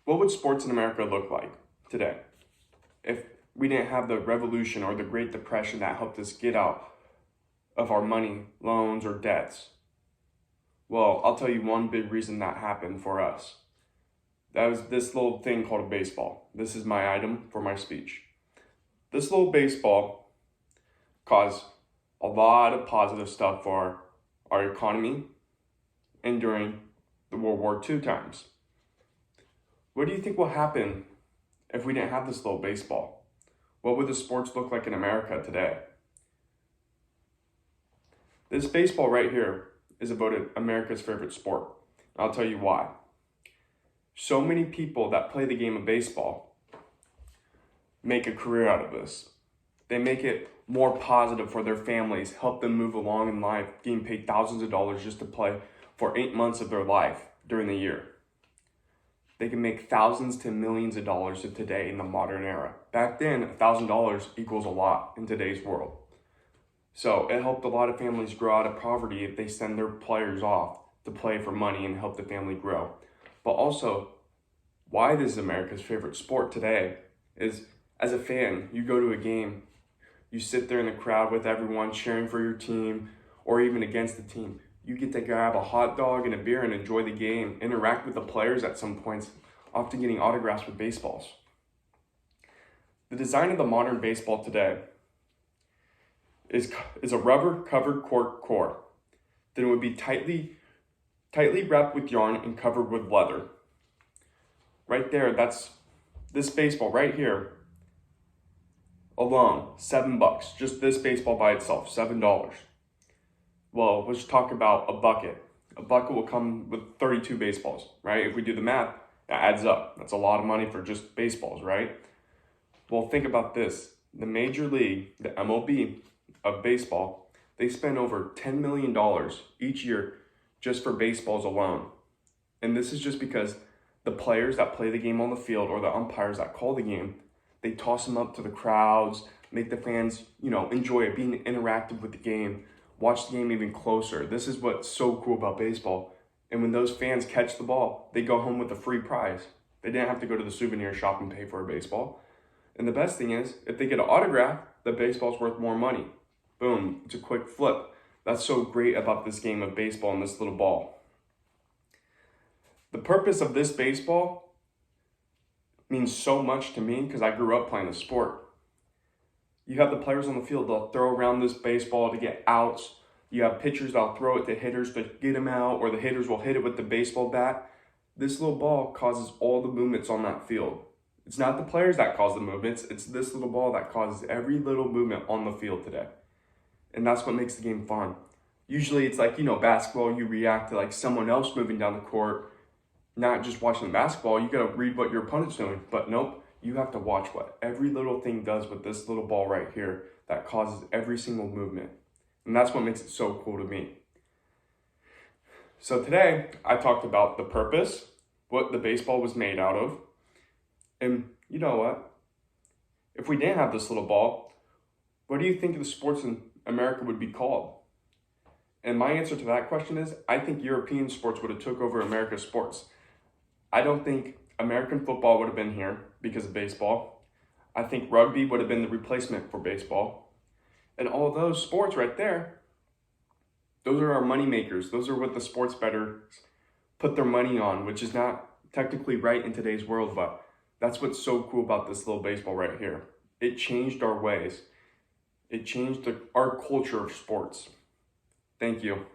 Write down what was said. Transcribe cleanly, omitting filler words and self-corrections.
What would sports in America look like today if we didn't have the revolution or the Great Depression that helped us get out of our money, loans, or debts? Well, I'll tell you one big reason that happened for us. That was this little thing called a baseball. This is my item for my speech. This little baseball caused a lot of positive stuff for our economy and during the World War II times. What do you think will happen if we didn't have this little baseball? What would the sports look like in America today? This baseball right here is voted America's favorite sport. I'll tell you why. So many people that play the game of baseball make a career out of this. They make it more positive for their families, help them move along in life, getting paid thousands of dollars just to play for 8 months of their life during the year. They can make thousands to millions of dollars today in the modern era. Back then, $1,000 equals a lot in today's world. So it helped a lot of families grow out of poverty if they send their players off to play for money and help the family grow. But also, why this is America's favorite sport today is, as a fan, you go to a game, you sit there in the crowd with everyone cheering for your team or even against the team. You get to grab a hot dog and a beer and enjoy the game, interact with the players at some points, often getting autographs with baseballs. The design of the modern baseball today is a rubber covered cork core. Then it would be tightly wrapped with yarn and covered with leather. Right there, that's this baseball right here alone, $7. Just this baseball by itself, $7. Well, let's talk about a bucket. A bucket will come with 32 baseballs, right? If we do the math, that adds up. That's a lot of money for just baseballs, right? Well, think about this. The Major League, the MLB of baseball, they spend over $10 million each year just for baseballs alone. And this is just because the players that play the game on the field or the umpires that call the game, they toss them up to the crowds, make the fans, enjoy it, being interactive with the game, watch the game even closer. This is what's so cool about baseball. And when those fans catch the ball, they go home with a free prize. They didn't have to go to the souvenir shop and pay for a baseball. And the best thing is, if they get an autograph, the baseball's worth more money. Boom, it's a quick flip. That's so great about this game of baseball and this little ball. The purpose of this baseball means so much to me because I grew up playing the sport. You have the players on the field, they'll throw around this baseball to get outs. You have pitchers that'll throw it to hitters to get them out, or the hitters will hit it with the baseball bat. This little ball causes all the movements on that field. It's not the players that cause the movements, it's this little ball that causes every little movement on the field today. And that's what makes the game fun. Usually it's like, basketball, you react to like someone else moving down the court, not just watching the basketball. You gotta read what your opponent's doing, but nope, you have to watch what every little thing does with this little ball right here that causes every single movement. And that's what makes it so cool to me. So today, I talked about the purpose, what the baseball was made out of, and you know what? If we didn't have this little ball, what do you think the sports in America would be called? And my answer to that question is, I think European sports would have took over America's sports. I don't think American football would have been here because of baseball. I think rugby would have been the replacement for baseball. And all of those sports right there, those are our money makers. Those are what the sports bettors put their money on, which is not technically right in today's world, but that's what's so cool about this little baseball right here. It changed our ways. It changed our culture of sports. Thank you.